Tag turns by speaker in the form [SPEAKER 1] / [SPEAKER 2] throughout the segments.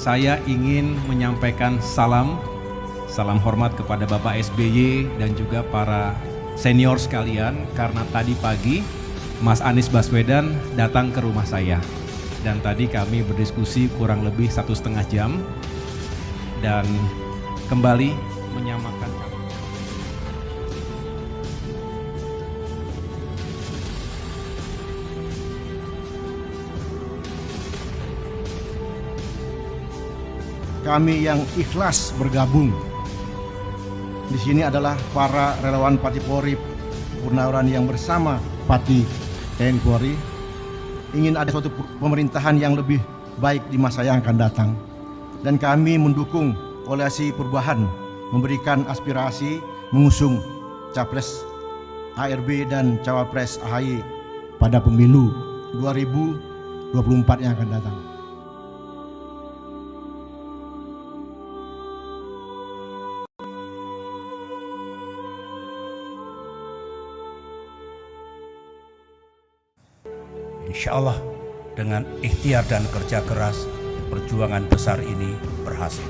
[SPEAKER 1] saya ingin menyampaikan salam hormat kepada Bapak SBY dan juga para senior sekalian, karena tadi pagi Mas Anies Baswedan datang ke rumah saya dan tadi kami berdiskusi kurang lebih 1,5 jam dan kembali menyamakan kami.
[SPEAKER 2] Kami yang ikhlas bergabung di sini adalah para relawan Pati Polri Purnawirawan yang bersama Pati TNI Polri ingin ada suatu pemerintahan yang lebih baik di masa yang akan datang, dan kami mendukung koalisi perubahan memberikan aspirasi mengusung Capres ARB dan Cawapres AHY pada pemilu 2024 yang akan datang.
[SPEAKER 3] Insya Allah dengan ikhtiar dan kerja keras, perjuangan besar ini berhasil.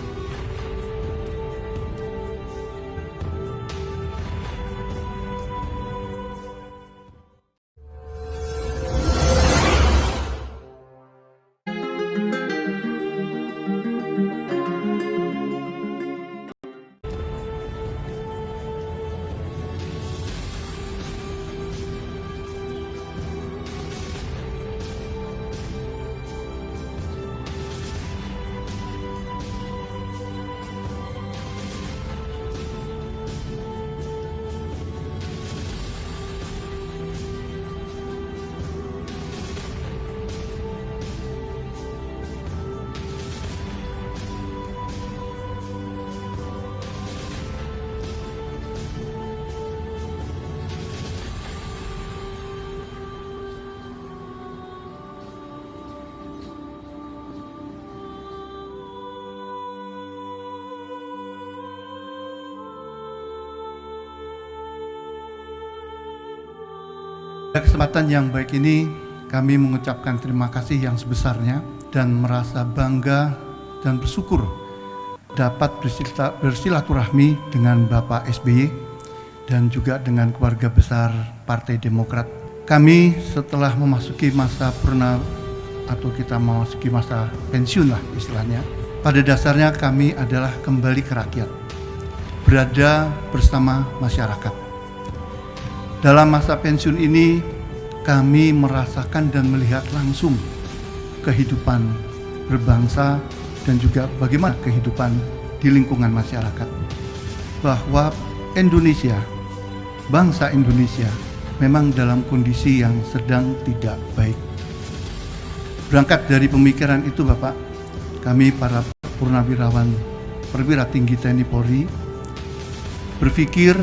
[SPEAKER 4] Pada kesempatan yang baik ini, kami mengucapkan terima kasih yang sebesarnya dan merasa bangga dan bersyukur dapat bersilaturahmi dengan Bapak SBY dan juga dengan keluarga besar Partai Demokrat. Kami setelah memasuki masa purna atau kita memasuki masa pensiun lah istilahnya, pada dasarnya kami adalah kembali ke rakyat, berada bersama masyarakat. Dalam masa pensiun ini, kami merasakan dan melihat langsung kehidupan berbangsa dan juga bagaimana kehidupan di lingkungan masyarakat. Bahwa Indonesia, bangsa Indonesia memang dalam kondisi yang sedang tidak baik. Berangkat dari pemikiran itu Bapak, kami para purnawirawan perwira tinggi TNI Polri berpikir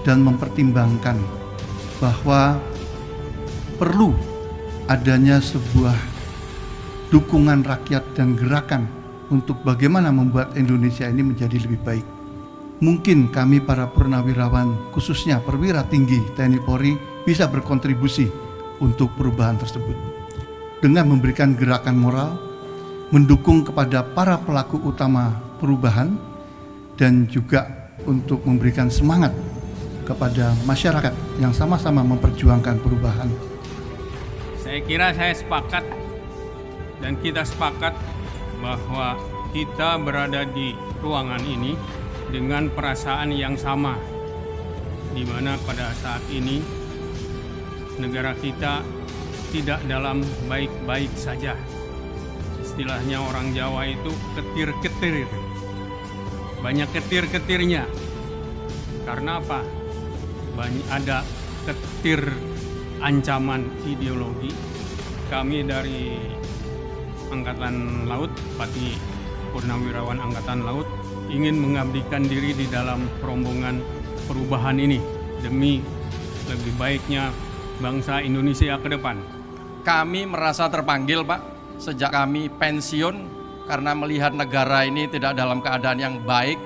[SPEAKER 4] dan mempertimbangkan bahwa perlu adanya sebuah dukungan rakyat dan gerakan untuk bagaimana membuat Indonesia ini menjadi lebih baik. Mungkin kami para purnawirawan, khususnya perwira tinggi TNI Polri, bisa berkontribusi untuk perubahan tersebut dengan memberikan gerakan moral, mendukung kepada para pelaku utama perubahan, dan juga untuk memberikan semangat kepada masyarakat yang sama-sama memperjuangkan perubahan.
[SPEAKER 5] Saya kira saya sepakat dan kita sepakat bahwa kita berada di ruangan ini dengan perasaan yang sama, di mana pada saat ini negara kita tidak dalam baik-baik saja. Istilahnya orang Jawa itu ketir-ketir, banyak ketir-ketirnya. Karena apa? Banyak ada ketir ancaman ideologi. Kami dari Angkatan Laut, Pati Purnawirawan Angkatan Laut, ingin mengabdikan diri di dalam rombongan perubahan ini demi lebih baiknya bangsa Indonesia ke depan.
[SPEAKER 6] Kami merasa terpanggil Pak, sejak kami pensiun karena melihat negara ini tidak dalam keadaan yang baik,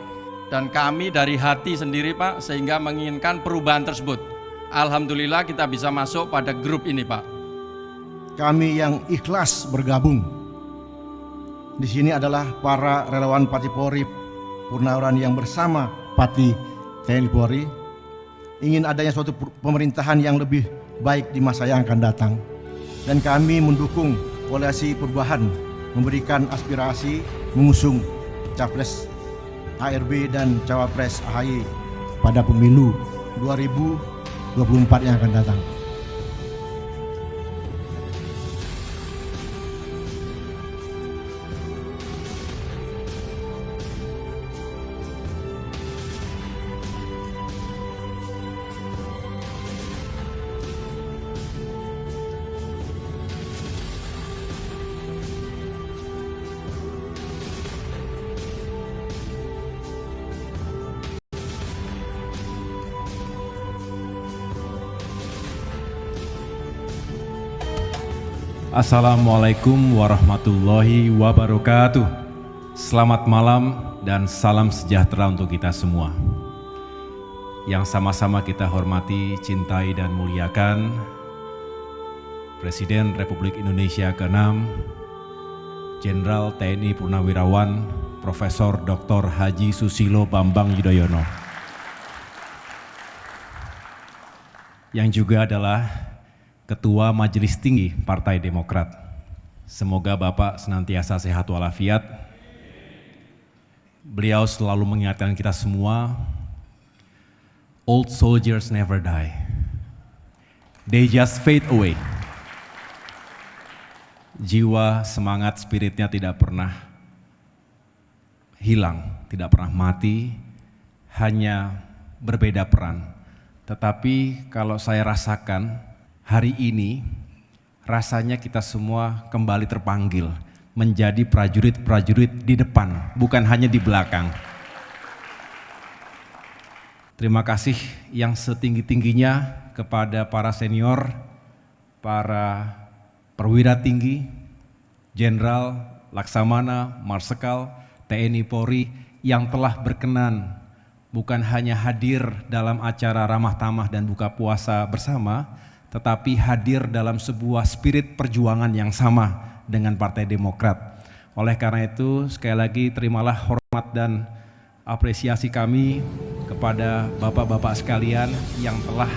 [SPEAKER 6] dan kami dari hati sendiri Pak, sehingga menginginkan perubahan tersebut. Alhamdulillah kita bisa masuk pada grup ini Pak.
[SPEAKER 2] Kami yang ikhlas bergabung di sini adalah para relawan Pati Polri Purnawirawan yang bersama Pati TNI Polri ingin adanya suatu pemerintahan yang lebih baik di masa yang akan datang. Dan kami mendukung koalisi perubahan, memberikan aspirasi mengusung Capres ARB dan Cawapres AHY pada pemilu 2024 yang akan datang.
[SPEAKER 1] Assalamualaikum warahmatullahi wabarakatuh. Selamat malam dan salam sejahtera untuk kita semua. Yang sama-sama kita hormati, cintai dan muliakan Presiden Republik Indonesia ke-6, Jenderal TNI Purnawirawan Profesor Dr. Haji Susilo Bambang Yudhoyono, yang juga adalah Ketua Majelis Tinggi Partai Demokrat. Semoga Bapak senantiasa sehat walafiat. Beliau selalu mengingatkan kita semua, old soldiers never die. They just fade away. Jiwa, semangat, spiritnya tidak pernah hilang, tidak pernah mati, hanya berbeda peran. Tetapi kalau saya rasakan, hari ini rasanya kita semua kembali terpanggil menjadi prajurit-prajurit di depan, bukan hanya di belakang. Terima kasih yang setinggi-tingginya kepada para senior, para perwira tinggi, Jenderal, Laksamana, Marsikal, TNI Polri yang telah berkenan bukan hanya hadir dalam acara ramah tamah dan buka puasa bersama, tetapi hadir dalam sebuah spirit perjuangan yang sama dengan Partai Demokrat. Oleh karena itu, sekali lagi terimalah hormat dan apresiasi kami kepada bapak-bapak sekalian yang telah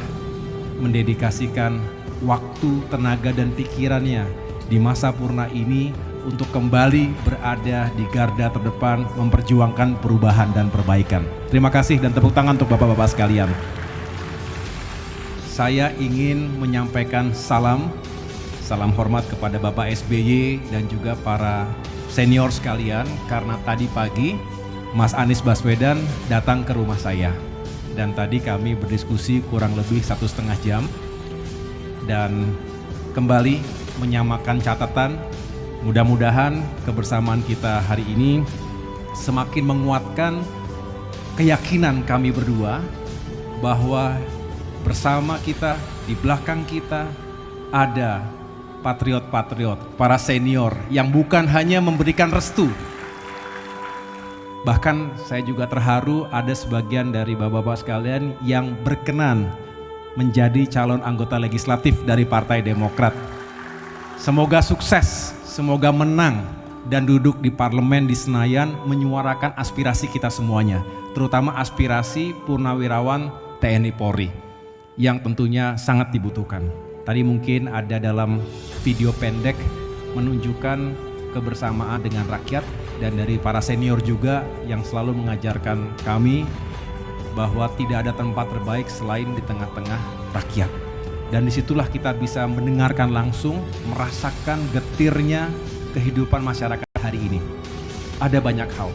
[SPEAKER 1] mendedikasikan waktu, tenaga, dan pikirannya di masa purna ini untuk kembali berada di garda terdepan memperjuangkan perubahan dan perbaikan. Terima kasih dan tepuk tangan untuk bapak-bapak sekalian. Saya ingin menyampaikan salam hormat kepada Bapak SBY dan juga para senior sekalian karena tadi pagi Mas Anies Baswedan datang ke rumah saya dan tadi kami berdiskusi kurang lebih 1,5 jam dan kembali menyamakan catatan. Mudah-mudahan kebersamaan kita hari ini semakin menguatkan keyakinan kami berdua bahwa bersama kita, di belakang kita ada patriot-patriot, para senior yang bukan hanya memberikan restu. Bahkan saya juga terharu ada sebagian dari bapak-bapak sekalian yang berkenan menjadi calon anggota legislatif dari Partai Demokrat. Semoga sukses, semoga menang dan duduk di parlemen di Senayan menyuarakan aspirasi kita semuanya, terutama aspirasi purnawirawan TNI Polri yang tentunya sangat dibutuhkan. Tadi mungkin ada dalam video pendek menunjukkan kebersamaan dengan rakyat dan dari para senior juga yang selalu mengajarkan kami bahwa tidak ada tempat terbaik selain di tengah-tengah rakyat. Dan disitulah kita bisa mendengarkan langsung, merasakan getirnya kehidupan masyarakat hari ini. Ada banyak hal,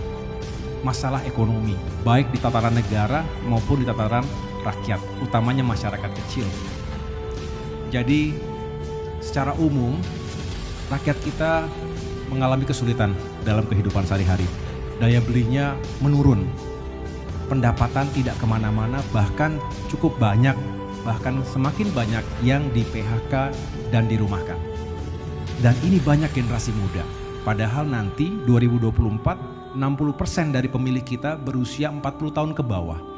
[SPEAKER 1] masalah ekonomi, baik di tataran negara maupun di tataran rakyat, utamanya masyarakat kecil. Jadi secara umum rakyat kita mengalami kesulitan dalam kehidupan sehari-hari. Daya belinya menurun, pendapatan tidak kemana-mana, bahkan cukup banyak, bahkan semakin banyak yang di PHK dan dirumahkan. Dan ini banyak generasi muda, padahal nanti 2024 60% dari pemilih kita berusia 40 tahun ke bawah.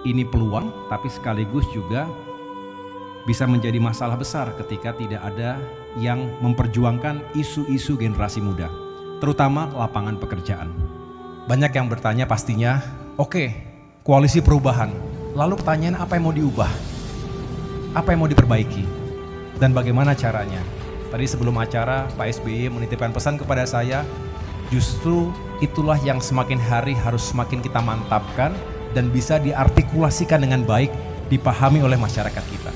[SPEAKER 1] Ini peluang, tapi sekaligus juga bisa menjadi masalah besar ketika tidak ada yang memperjuangkan isu-isu generasi muda. terutama lapangan pekerjaan. Banyak yang bertanya pastinya, oke, koalisi perubahan. Lalu pertanyaan apa yang mau diubah? Apa yang mau diperbaiki? Dan bagaimana caranya? Tadi sebelum acara Pak SBY menitipkan pesan kepada saya, justru itulah yang semakin hari harus semakin kita mantapkan dan bisa diartikulasikan dengan baik, dipahami oleh masyarakat kita.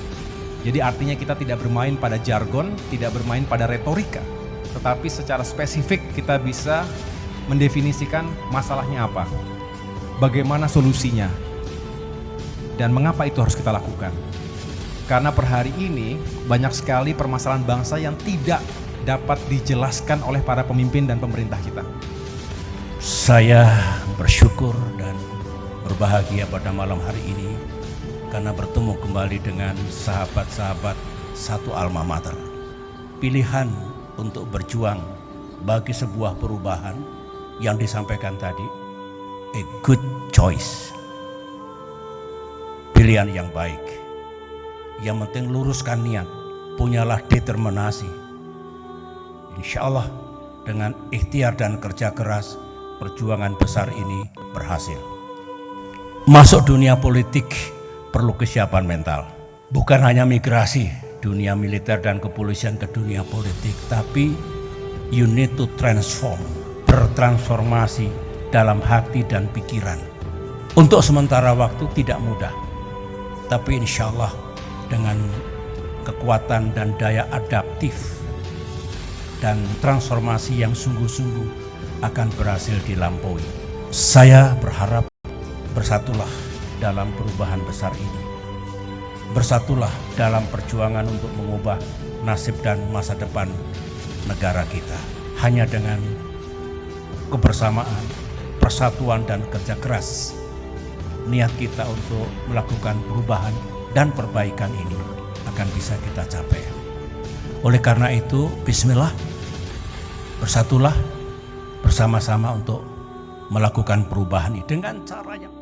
[SPEAKER 1] Jadi artinya kita tidak bermain pada jargon, tidak bermain pada retorika, tetapi secara spesifik kita bisa mendefinisikan masalahnya apa, bagaimana solusinya, dan mengapa itu harus kita lakukan. Karena per hari ini banyak sekali permasalahan bangsa yang tidak dapat dijelaskan oleh para pemimpin dan pemerintah kita.
[SPEAKER 3] Saya bersyukur dan berbahagia pada malam hari ini karena bertemu kembali dengan sahabat-sahabat satu alma mater. Pilihan untuk berjuang bagi sebuah perubahan yang disampaikan tadi, a good choice. Pilihan yang baik. Yang penting luruskan niat, punyalah determinasi. Insya Allah dengan ikhtiar dan kerja keras, perjuangan besar ini berhasil. Masuk dunia politik perlu kesiapan mental. Bukan hanya migrasi, dunia militer dan kepolisian ke dunia politik, tapi you need to transform, bertransformasi dalam hati dan pikiran. Untuk sementara waktu tidak mudah, tapi insya Allah dengan kekuatan dan daya adaptif dan transformasi yang sungguh-sungguh akan berhasil dilampaui. Saya berharap bersatulah dalam perubahan besar ini. Bersatulah dalam perjuangan untuk mengubah nasib dan masa depan negara kita. Hanya dengan kebersamaan, persatuan dan kerja keras, niat kita untuk melakukan perubahan dan perbaikan ini akan bisa kita capai. Oleh karena itu, bismillah, bersatulah bersama-sama untuk melakukan perubahan ini dengan cara yang